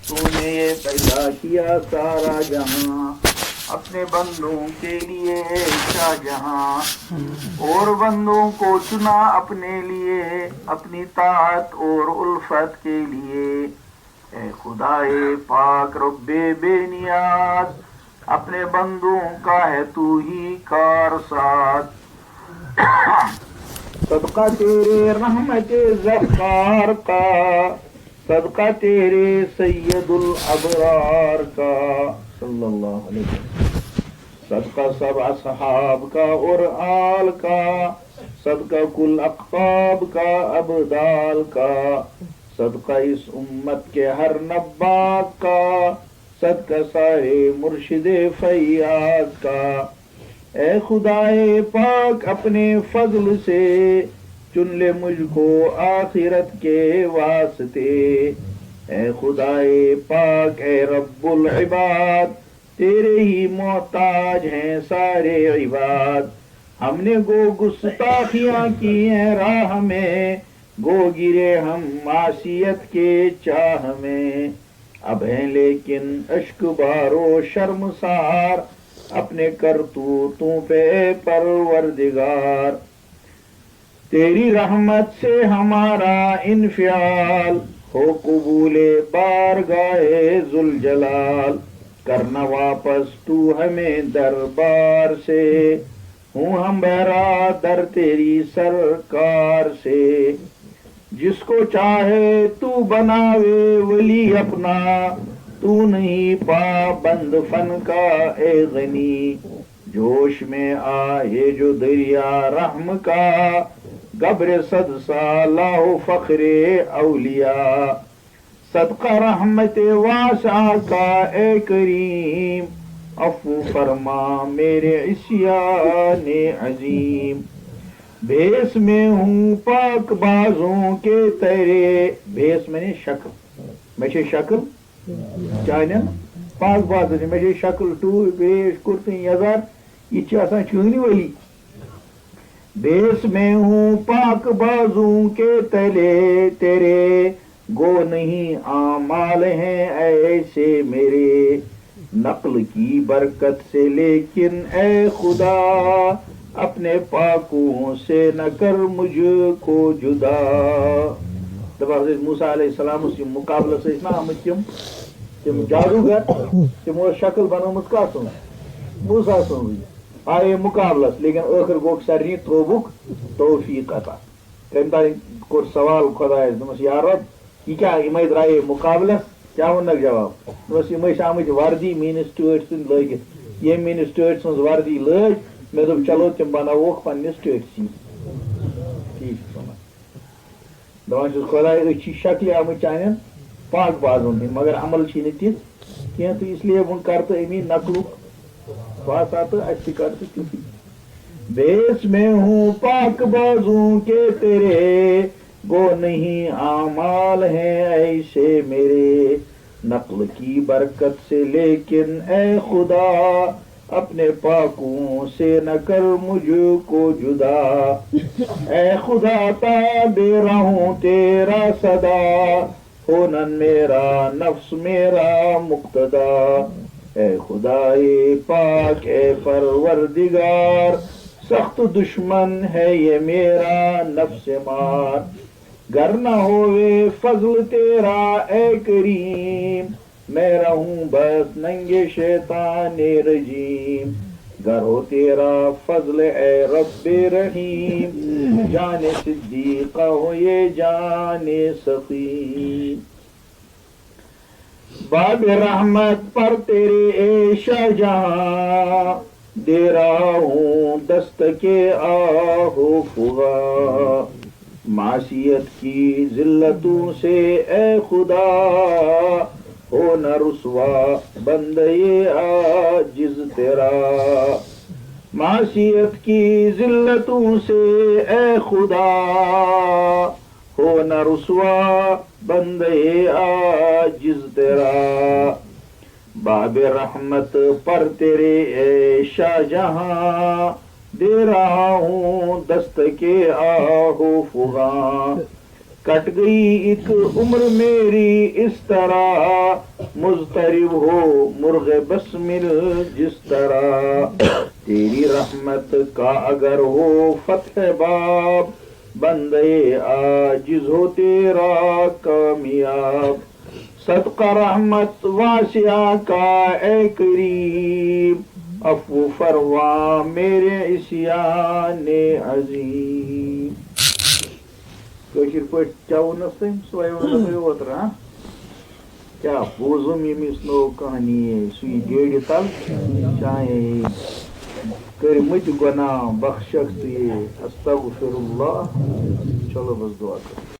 تو نے یہ پیدا کیا سارا جہاں اپنے بندوں کے لیے شاہ جہاں، اور بندوں کو چنا اپنے لیے اپنی طاعت اور الفت کے لیے۔ اے خدائے پاک رب بے نیاز، اپنے بندوں کا ہے تو ہی کارساز۔ صدقہ تیرے رحمت ذخار کا، صدقہ تیرے سید الابرار کا صلی اللہ علیہ وسلم، صدقہ سب اصحاب کا اور آل کا، صدقہ کل اقطاب کا ابدال کا، صدقہ اس امت کے ہر نبات کا، صدقہ سارے مرشد فیاض کا۔ اے خدائے پاک اپنے فضل سے چن لے مجھ کو آخرت کے واسطے۔ اے خدائے پاک اے رب العباد، تیرے ہی محتاج ہیں سارے عباد۔ ہم نے گو گستاخیاں کی ہیں راہ میں، گو گرے ہم معصیت کے چاہ میں، اب ہیں لیکن اشک بارو شرمسار، اپنے کرتوتوں پہ پروردگار۔ تیری رحمت سے ہمارا انفعال، ہو قبول بارگاہ ذوالجلال، کرنا واپس تو ہمیں دربار سے، ہوں ہم بہرا در تیری سرکار سے۔ جس کو چاہے تو بناوے ولی اپنا، تو نہیں پابند فن کا اے غنی۔ جوش میں آئے جو دریا رحم کا، گبر 100 سالہ فخر اولیاء۔ صدقہ رحمت واسعہ کا اے کریم، عفو فرما میرے عصیان عظیم۔ بھیس میں ہوں پاک بازوں کے تیرے، بھیس میں نے شکل، میں چھے شکل چانن پاک بازوں میں چھے شکل ٹو بیش کرتن یزار، یہ چھے آسان چونی والی۔ بھیس میں ہوں پاک بازوں کے تلے تیرے، گو نہیں اعمال ہیں ایسے میرے، نقل کی برکت سے لیکن اے خدا، اپنے پاکوں سے نہ کر مجھ کو جدا۔ دپان حضرت موسیٰ علیہ السلام اس مقابلہ سے نا آمد تم جادوگر، تم شکل بنومت کا سن موسیٰ سن آئے مقابلہ، لیکن آخر گوک سرنی توبک توفیق عطا۔ تم تاری کور سوال خدا دمس یا رب یہ کیا امے درائے مقابلہ، کیا ونک جواب؟ دمس امے آمت وردی میس ٹٲٹۍ سن لٲگِتھ، یم میس ٹٲٹۍ سن وردی لٲج، مے دوٚپ چلو تم بناووکھ پننس ٹٲٹۍ سی۔ ٹھیک چھُ دپان چھُس خداے أسۍ چھِ شکلہِ آمٕتۍ چانٮ۪ن پاک بازن ہٕنٛدۍ، مگر عمل چھی نہٕ تِژھ کینٛہہ، تہٕ اس لیے وۄنۍ کر تہٕ امی نقلُک واسطہ تہٕ اَسہِ تہِ کر تہٕ تیُتھُے۔ بھیس میں ہوں پاک بازوں کے تیرے، گو نہیں اعمال ہیں ایسے میرے، نقل کی برکت سے لیکن اے خدا، اپنے پاکوں سے نہ کر مجھ کو جدا۔ اے خدا تابع رہوں تیرا صدا، ہونن میرا نفس میرا مقتدا۔ اے خدائے پاک اے پروردگار، سخت دشمن ہے یہ میرا نفس مار، گر نہ ہوئے فضل تیرا اے کریم، میں رہوں بس ننگے شیطان رجیم، گر ہو تیرا فضل اے رب رحیم، جان صدیقہ ہو یہ جان سقیم۔ باب رحمت پر تیرے اے شاہ جہاں، دے رہا ہوں دست کے آہو فغاں، معصیت کی ذلتوں سے اے خدا، ہو نہ رسوا بندے عاجز تیرا۔ معصیت کی ذلتوں سے اے خدا، ہو نہ رسوا بندے عاجز تیرا۔ باب رحمت پر تیرے اے شاہ جہاں، دے رہا ہوں دست کے آہو فغاں، کٹ گئی ایک عمر میری اس طرح، مضطرب ہو مرغ بس مل جس طرح تیری رحمت کا اگر ہو فتح باب بندے عاجز ہو تیرا کامیاب صدقہ رحمت واسعہ کا اے کریم عفو فرما میرے عصیان عظیم کٲشِر پٲٹھۍ کیٛاہ ووٚننَس تٔمۍ سۄے ووٚننَس تۄہہِ اوترٕ کیٛاہ بوٗزُم ییٚمِس نوٚو کہانی سُے گیڑِ تل چاہے کٔرمٕتۍ گۄناہ بخشکھ ژٕ استغفر اللہ چلو بس دعا کر